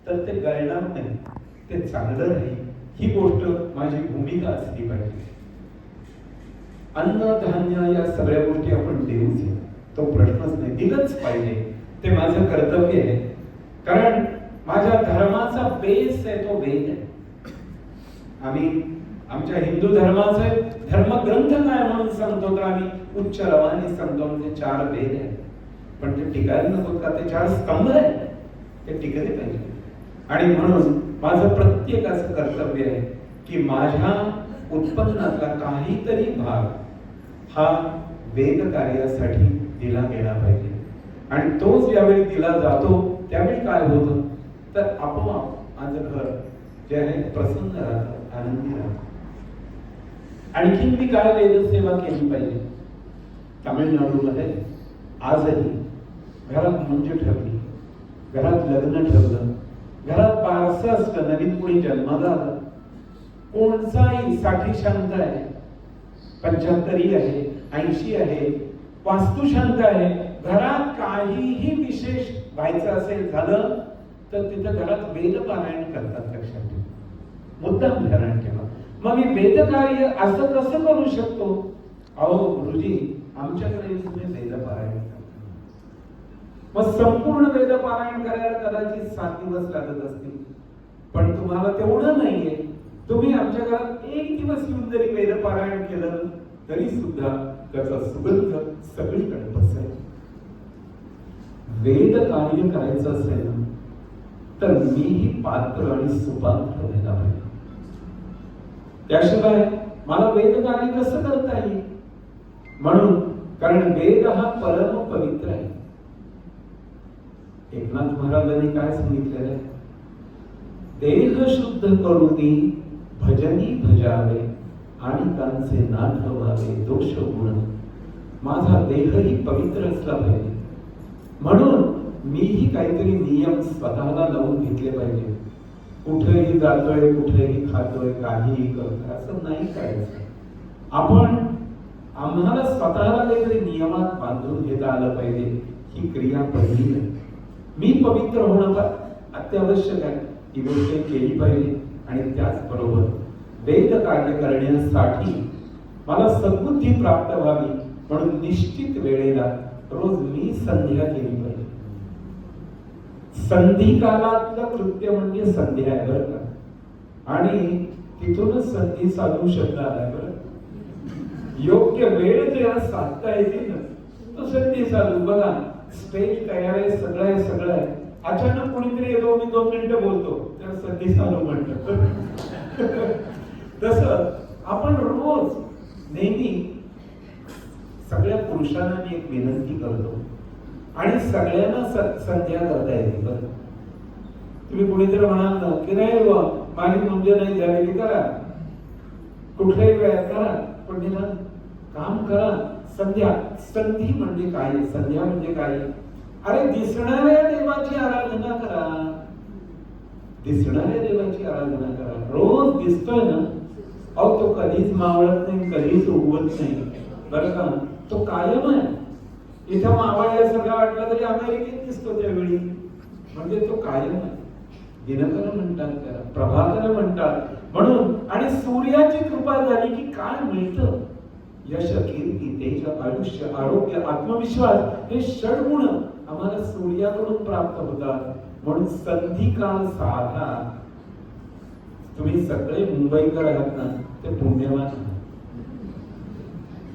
तर ते गळणार नाही, ते चांगलं राहील. ही गोष्ट माझी भूमिका असली पाहिजे. अन्न धान्य या सगळ्या गोष्टी आपण देऊच, तो प्रश्नच नाही, दिलंच पाहिजे. ते माझं कर्तव्य आहे. कारण माझ्या धर्माचा बेस आहे तो वेद आहे. आम्ही आमच्या हिंदू धर्माचे धर्मग्रंथ काय म्हणून सांगतो तर आम्ही उच्च रवानी सांगतो, म्हणजे 4 वेद आहेत. पण ते टिकायला नको का, ते 4 स्तंभ आहेत, ते टिकले पाहिजे. आणि म्हणून माझं प्रत्येकाचं कर्तव्य आहे की माझ्या उत्पन्नातला काहीतरी भाग हा वेद कार्यासाठी दिला गेला पाहिजे. आणि तोच ज्यावेळी दिला जातो त्यावेळी काय होतं तर आपोआप माझं घर जे आहे प्रसन्न राहतं, आनंदी राहतं. आणखी मी काय वेदसेवा केली पाहिजे. तामिळनाडूमध्ये आजही घरात मुंज ठेवली, घरात लग्न ठेवलं, घरात बारसं असलं, नवीन कोणी जन्माला आलं, कोणचाही 60 शांत आहे, 75 आहे, 80 आहे, वास्तुशांत आहे, घरात काहीही विशेष व्हायचं असेल झालं तर तिथं घरात वेद पारायण करतात. लक्षात ठेवा, मुद्दाम ध्यानात ठेवा. मग मी वेद कार्य असं कसं करू शकतो. गुरुजी आमच्याकडे तुम्ही वेद पारायण करता, मग संपूर्ण वेद पारायण करायला कदाचित 7 दिवस लागत असतील, पण तुम्हाला तेवढं नाहीये. तुम्ही आमच्या घरात 1 दिवस येऊन जरी वेद पारायण केलं तरी सुद्धा त्याचा सुगंध सगळीकडे पसरेल. वेद कार्य करायचं असेल ना तर मीही पात्र आणि सुपात्र व्हायला पाहिजे. त्याशिवाय मला वेद कार्य कसं करता येईल. म्हणून कारण वेद हा परम पवित्र आहे. एकनाथ महाराजांनी काय सांगितलेलं आहे, देह शुद्ध करुनी भजनी भजावे आणि कांचे ना ठेवावे दोष गुण. माझा देहही पवित्र असला पाहिजे. म्हणून मीही काहीतरी नियम स्वतःला लावून घेतले पाहिजे. कुठेही जातोय, कुठेही खातोय, काहीही करतोय असं नाही करायचं. आपण आम्हाला स्वतःला काहीतरी नियमात बांधून घेता आलं पाहिजे. ही क्रिया पहिली आहे. मी पवित्र होणं अत्यावश्यक आहे, ही गोष्ट केली पाहिजे. आणि त्याचबरोबर वेद कार्य करण्यासाठी मला सद्बुद्धी प्राप्त व्हावी म्हणून निश्चित वेळेला रोज मी संध्या केली पाहिजे. संधी कालातलं कृत्य म्हणजे संध्या आहे बरं का. आणि तिथूनच संधी साधू शब्द आलाय बरं. योग्य वेळ जेव्हा साधता येते ना तो संधी साधू. बघा स्टेज तयार आहे, सगळं आहे, सगळं आहे, अचानक कोणीतरी येतो, मी 2 मिनिटं बोलतो, त्याला संधी साधू म्हणतात. तसं आपण रोज नेहमी सगळ्या पुरुषांना मी एक विनंती करतो आणि सगळ्यांना संध्या करता येते बरं. तुम्ही कुणीतरी म्हणाल ना की नाही माझी म्हणजे नाही झालेली, करा कुठल्याही वेळात करा, पण निदान काम करा. संध्या, संधी म्हणजे काय, संध्या म्हणजे काय? अरे दिसणाऱ्या देवाची आराधना करा, दिसणाऱ्या देवाची आराधना करा. रोज दिसतोय ना, अहो तो कधीच मावळत नाही, कधीच उगवत नाही बरं का, तो कायम आहे. इथं मावळल्यासारखा वाटला तरी अमेरिकेत दिसतो त्यावेळी, म्हणजे तो कायम आहे. दिनकर म्हणतात त्याला, प्रभाकर म्हणतात. म्हणून आणि सूर्याची कृपा झाली की काय मिळतं? यश, कीर्ती, तेज, आयुष्य, आरोग्य, आत्मविश्वास, हे षडगुण आम्हाला सूर्याकडून प्राप्त होतात. म्हणून संधी काळ साधा. तुम्ही सगळे मुंबईकर आहात ना, ते पुण्यवान आहात.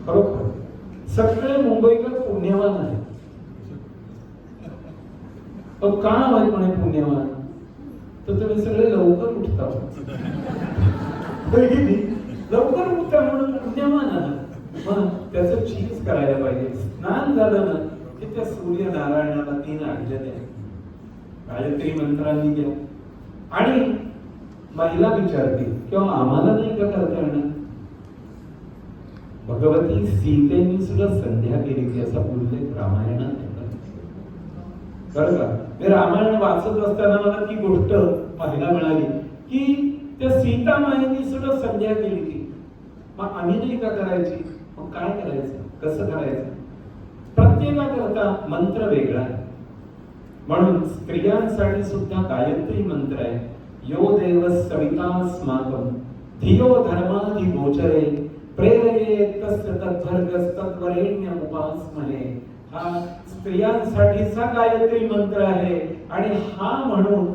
खरोखर सगळे मुंबईकर पुण्यवान आहेत. का आवाज म्हणे पुण्यवान? तर तुम्ही सगळे लवकर उठता, लवकर उठता म्हणून पुण्यवान आहात. मग त्याचं चीज करायला पाहिजे. स्नान झालं ना की त्या सूर्यनारायणाला 3 आज्ञा द्या, गायत्री मंत्रांनी द्या. आणि महिला विचारते किंवा आम्हाला नाही का करता येणार? भगवती सीतेने सुद्धा संध्या केली असा उल्लेख रामायणात आहे बरं का. मी रामायण वाचत असताना मला ती गोष्ट पाहायला मिळाली की त्या सीता माईंनी सुद्धा संध्या केली की. मग आम्ही नाही का करायची? मग काय करायचं, कसं करायचं? प्रत्येकाकरता मंत्र वेगळा आहे. म्हणून स्त्रियांसाठी सुद्धा गायत्री मंत्र आहे. यो देव सवितास्माकं धियो धर्माधि गोचरे प्रेरयेत् तस्य तद्भर्गस्तद्वरेण्य उपासमहे. हा स्त्रियांसाठीचा गायत्री मंत्र आहे आणि हा म्हणून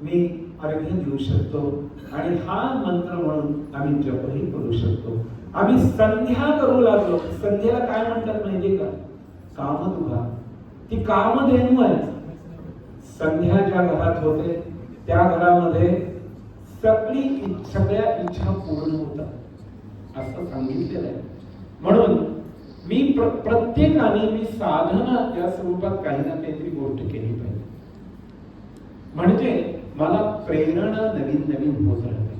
मी अर्घ्य देऊ शकतो आणि हा मंत्र म्हणून आम्ही जपही करू शकतो. आम्ही संध्या करू लागलो. संध्याला काय म्हणतात माहितीये का? कामधुगा. ती कामधेनू आहे. संध्या ज्या घरात होते त्या घरामध्ये सगळ्या इच्छा पूर्ण होतात असं सांगितलेलं आहे. म्हणून मी प्रत्येकाने मी साधना या स्वरूपात काही ना काहीतरी गोष्ट केली पाहिजे, म्हणजे मला प्रेरणा नवीन नवीन होत राहते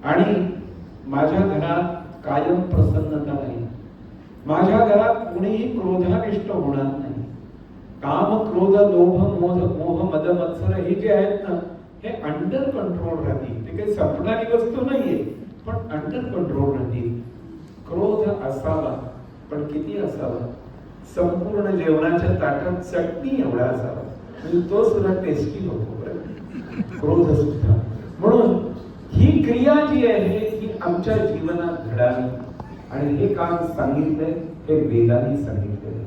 आणि माझ्या घरात कायम प्रसन्नता राहील. माझ्या घरात कुणीही क्रोधाविष्ट होणार नाही. काम, क्रोध, लोभ, मोह, मद, मत्सर हे जे आहेत ना, हे अंडर कंट्रोल राहतील. ते काही संपणारी वस्तू नाहीये, पण अंडर कंट्रोल राहतील. क्रोध असावा, पण किती असावा? संपूर्ण जेवणाच्या ताटात चटणी एवढा असावा, म्हणजे तो सुद्धा टेस्टी होतो बरं, क्रोध सुद्धा. म्हणून ही क्रिया जी आहे ही आमच्या जीवनात घडावी आणि हे काम सांगितलंय हे वेदांनी सांगितलंय.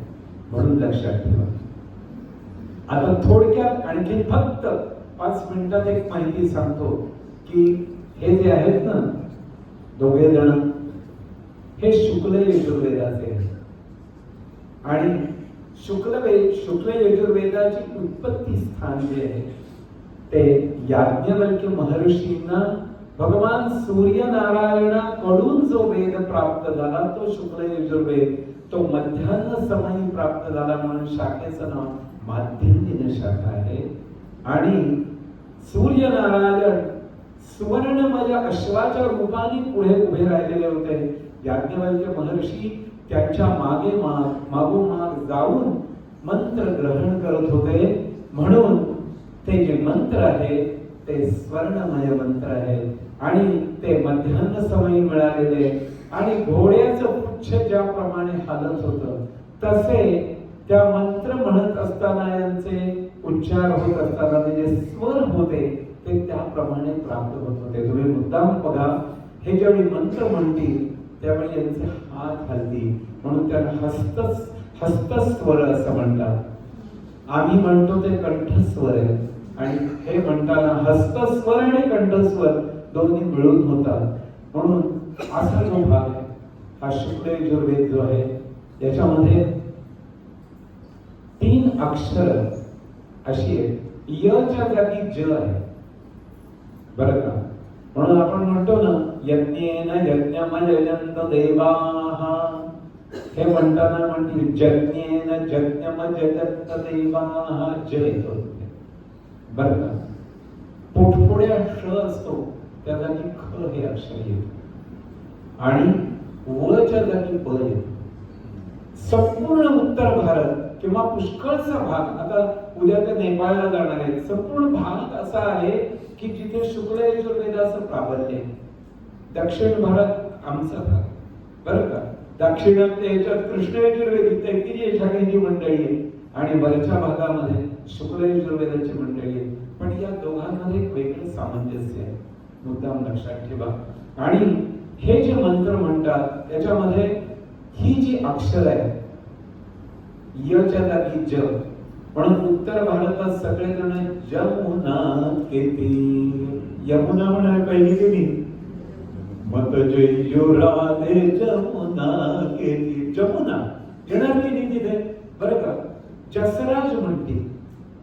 म्हणून लक्षात ठेवा. आता थोडक्यात आणखी फक्त 5 मिनिटात एक माहिती सांगतो की हे जे आहेत ना दोघे जण, हे शुक्ल यजुर्वेदाचे आहेत आणि शुक्ल यजुर्वेदाची उत्पत्ती स्थान जे आहे ते याज्ञवल्क्य महर्षींना भगवान सूर्यनारायणाकडून जो वेद प्राप्त झाला तो शुक्ल यजुर्वेद, तो मध्यान्ह समयी प्राप्त झाला म्हणून शाखेचं नाव माध्यन्दिन शाखा आहे. आणि सूर्यनारायण सुवर्णमय अश्वाच्या रूपाने पुढे उभे राहिलेले होते. याज्ञवल्क्य महर्षी त्यांच्या मागोमाग जाऊन मंत्र ग्रहण करत होते. म्हणून ते जे मंत्र आहे ते स्वर्णमय मंत्र आहे आणि ते मध्यान्ह समयी मिळालेले. आणि घोड्याचं पुच्छ ज्याप्रमाणे हालत होतं तसे त्या मंत्र म्हणत असताना यांचे उच्चार होत असताना जे स्वर होते ते त्याप्रमाणे प्राप्त होत होते. तुम्ही मुद्दाम बघा, हे ज्यावेळी मंत्र म्हणतील त्यावेळी यांचे हात हलतील, म्हणून त्याला हस्तस्वर असं म्हणतात. आम्ही म्हणतो ते कंठस्वर आहे आणि हे म्हणताना हस्तस्वर आणि कंठस्वर दोन्ही मिळून होतात. म्हणून असा जो भाग आहे हा शुक्ल यजुर्वेद जो आहे याच्यामध्ये 3 अक्षर अशी आहे. यच्या जागी ज आहे बरं का. म्हणून आपण म्हणतो ना यज्ञेन यज्ञमयजन्त देवाः, हे म्हणताना म्हणते यज्ञेन यज्ञमयजन्त देवाः ज येतो बरं का. पोटफोड्या श असतो त्या जागी ख हे अक्षर येतो आणि वच्या जागी ब येतो. संपूर्ण उत्तर भारत किंवा पुष्कळचा भाग, आता उद्या ते नेपाळला जाणार आहे, संपूर्ण भाग असा आहे की जिथे शुक्ल यजुर्वेदाचं प्राबल्य. दक्षिण भारत आमचा भाग बरं का. दक्षिणात याच्यात कृष्ण यजुर्वेदी तैत्तिरीय शाखेची मंडळी आहे आणि वरच्या भागामध्ये शुक्ल यजुर्वेदाची मंडळी आहे. पण या दोघांमध्ये एक वेगळं सामंजस्य आहे, मुद्दाम लक्षात ठेवा. आणि हे जे मंत्र म्हणतात त्याच्यामध्ये ही जी अक्षर आहे यच्या जागी ज, म्हणून उत्तर भारतात सगळेजण जमुना केती, यमुना म्हणायला पाहिजे की नाही. मत जय राधे जमुना केती, जमुना येणार की नाही तिथे बरं का. जसराज म्हणते,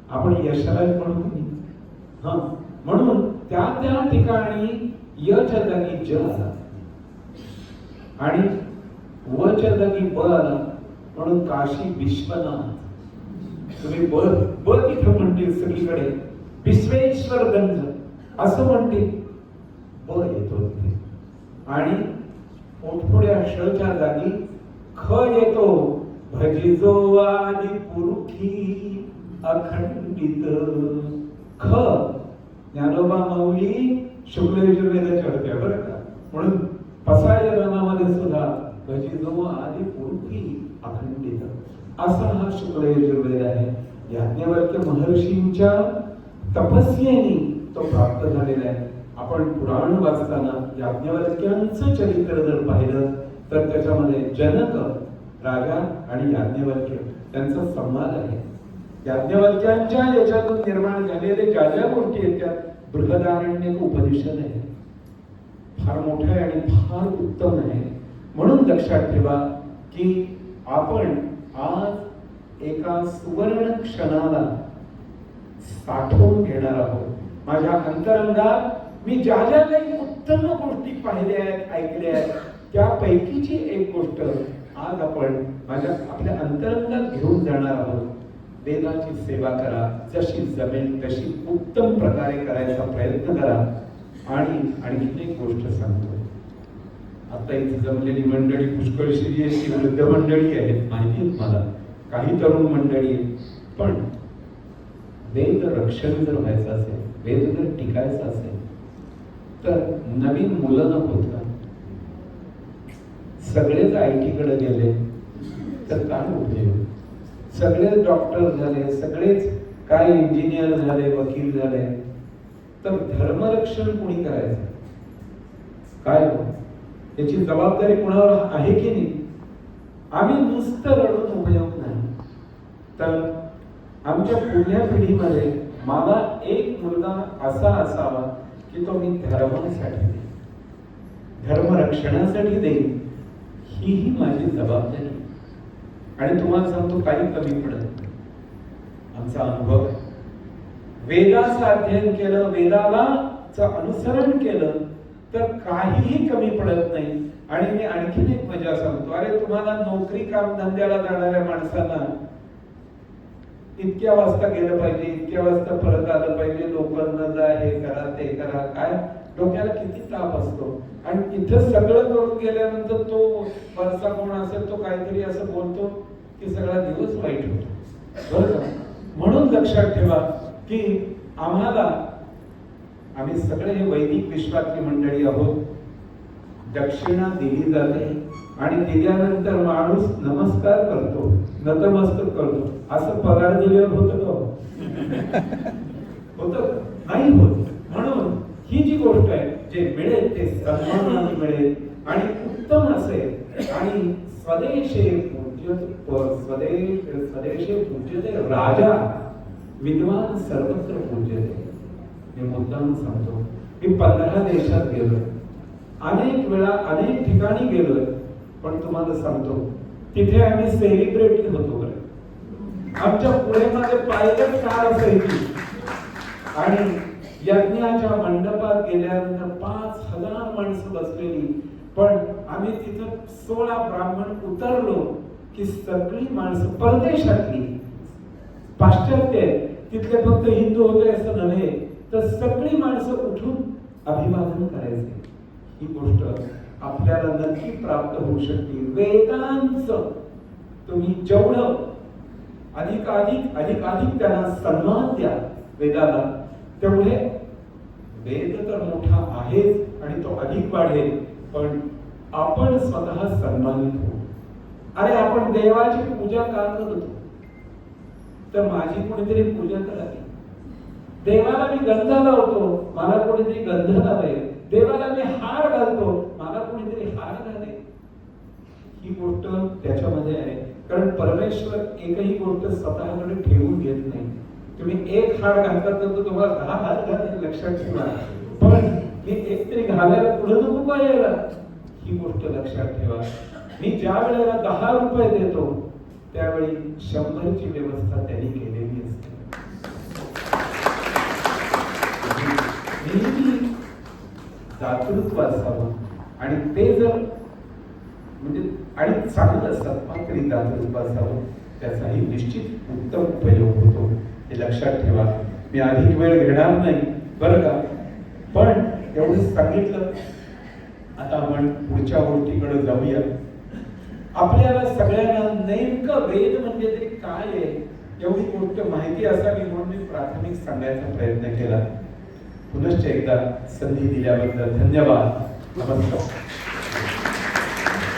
आपण यशराज म्हणू की हा. म्हणून त्या त्या ठिकाणी यच्या जागी ज आला आणि वच्या जागी ब आला. म्हणून काशी विश्वनाथ, तुम्ही ब तिथं म्हणते सगळीकडे विश्वेश्वर गंज असं म्हणते, ब येतो तिथे. आणि पोटफोड्या शच्या जागी ख येतो. भजिजो आदि पुरुखी अखंडित. ख ज्ञानोबा माऊली शुक्ल यजुर्वेदाच्या होत्या बरं का. म्हणून पसाय नामामध्ये सुद्धा भजिजो आदि पुरुखी अखंडित असा हा शुक्ल यजुर्वेद आहे. याज्ञवल्क्य महर्षींच्या तपस्येने तो प्राप्त झालेला आहे. आपण पुराण वाचताना याज्ञवल्क्यांचं चरित्र जर पाहिलं तर त्याच्यामध्ये जनक राजा आणि याज्ञवल्क्य त्यांचा संवाद आहे. याज्ञवल्क्यांच्या याच्यातून निर्माण झालेले ज्या ज्या गोष्टी आहेत त्या बृहदारण्यक उपनिषद आहे. फार मोठं आहे आणि फार उत्तम आहे. म्हणून लक्षात ठेवा की आपण आज एका सुवर्ण क्षणाला साठवून घेणार आहोत. माझ्या अंतरंगात मी ज्या ज्या काही उत्तम गोष्टी पाहिल्या आहेत, ऐकल्या आहेत, त्यापैकीची एक गोष्ट आज आपण आपल्या अंतरंगात घेऊन जाणार आहोत. वेदाची सेवा करा, जशी जमेल तशी उत्तम प्रकारे करायचा प्रयत्न करा. आणि आणखीन एक गोष्ट सांगतो, आता इथे जमलेली मंडळी पुष्कळशी जी अशी वृद्ध मंडळी आहेत माहिती मला, काही तरुण मंडळी आहेत. पण वेद रक्षण जर व्हायचं असेल, वेद जर टिकायचं असेल तर नवीन मुलं नको का. सगळेच IT कडे गेले तर काय उपयोग. सगळेच डॉक्टर झाले, सगळेच काय इंजिनियर झाले, वकील झाले, तर धर्मरक्षण कोणी करायचं काय. याची जबाबदारी कोणावर आहे की नाही. आम्ही नुसतं रडून उपयोग नाही. तर आमच्या पुढल्या पिढीमध्ये मला एक मुलगा असा असावा की तो मी धर्मासाठी देईन, धर्मरक्षणासाठी देईन, ही माझी जबाबदारी. आणि तुम्हाला सांगतो काही कमी पडत नाही. आमचा अनुभव आहे. वेदाचं अध्ययन केलं, वेदाला अनुसरण केलं तर काहीही कमी पडत नाही. आणि मी आणखीन एक मजा सांगतो, अरे तुम्हाला नोकरी काम धंद्याला जाणाऱ्या माणसांना इतक्या वाजता गेलं पाहिजे, इतक्या वाजता परत आलं पाहिजे, लोकांना जा, हे करा ते करा, काय डोक्याला किती ताप असतो. आणि इथं सगळं करून गेल्यानंतर तो वरचा कोण असेल तो काहीतरी असं बोलतो की सगळा दिवस वाईट होतो बरं का. म्हणून लक्षात ठेवा की आम्ही सगळे हे वैदिक विश्वातली मंडळी आहोत. दक्षिणा दिली जाते आणि दिल्यानंतर माणूस नमस्कार करतो, नतमस्तक करतो. असं पगार दिल्यावर होतं का. होतं नाही होत. म्हणून ही जी गोष्ट आहे जे मिळेल ते सन्मानाने मिळेल आणि उत्तम असेल. आणि स्वदेशे पूज्यते राजा, विद्वान सर्वत्र पूज्यते. हे मुद्दाम सांगतो. मी 15 देशात गेलोय, अनेक वेळा अनेक ठिकाणी गेलोय, पण तुम्हाला सांगतो तिथे आम्ही सेलिब्रिटी होतो बरं. आमच्या पुढेमध्ये पायलट कार असायची आणि यज्ञाच्या मंडपात गेल्यानंतर 5000 माणसं बसलेली, पण आम्ही तिथं 16 ब्राह्मण उतरलो की सगळी माणसं परदेशातली, पाश्चात्य, तिथले फक्त हिंदू होते असं नव्हे, तर सगळी माणसं उठून अभिवादन करायचे. ही गोष्ट आपल्याला नक्की प्राप्त होऊ शकते. वेदांचं तुम्ही जेवढं अधिक अधिक अधिक अधिक त्यांना सन्मान द्या वेदाला, तेवढे वेद तर मोठा आहेच आणि तो अधिक वाढेल, पण आपण स्वतः सन्मानित होऊ. अरे आपण देवाची पूजा का करत होतो, तर माझी कोणीतरी पूजा करावी. देवाला मी गंध लावतो, मला कोणीतरी गंध लावेल. देवाला मी हार घालतो, मला कोणीतरी हार घालेल. ही गोष्ट त्याच्यामध्ये आहे. कारण परमेश्वर एकही गोष्ट स्वतःकडे ठेवून घेत नाही. तुम्ही एक हार घालता तर तुम्हाला 10 हार घालेल, लक्षात ठेवा. पण मी एक तरी घालायला पुढे नको का यायला, ही गोष्ट लक्षात ठेवा. मी ज्या वेळेला 10 रुपये देतो त्यावेळी 100ची व्यवस्था त्यांनी केलेली असते. नेहमी दातृत्व असावं आणि ते जर म्हणजे आणि चांगलं सत्पात्री दातृत्व असावं, त्याचाही निश्चित उत्तम उपयोग होतो. हे लक्षात ठेवा. मी अधिक वेळ घेणार नाही बरं का, पण एवढं सांगितलं. आता आपण पुढच्या गोष्टीकडे जाऊया. आपल्याला सगळ्यांना नेमकं वेद म्हणजे तरी काय आहे एवढी गोष्ट माहिती असावी म्हणून मी प्राथमिक सांगायचा प्रयत्न केला. पुनश्च एकदा संधी दिल्याबद्दल धन्यवाद. नमस्कार.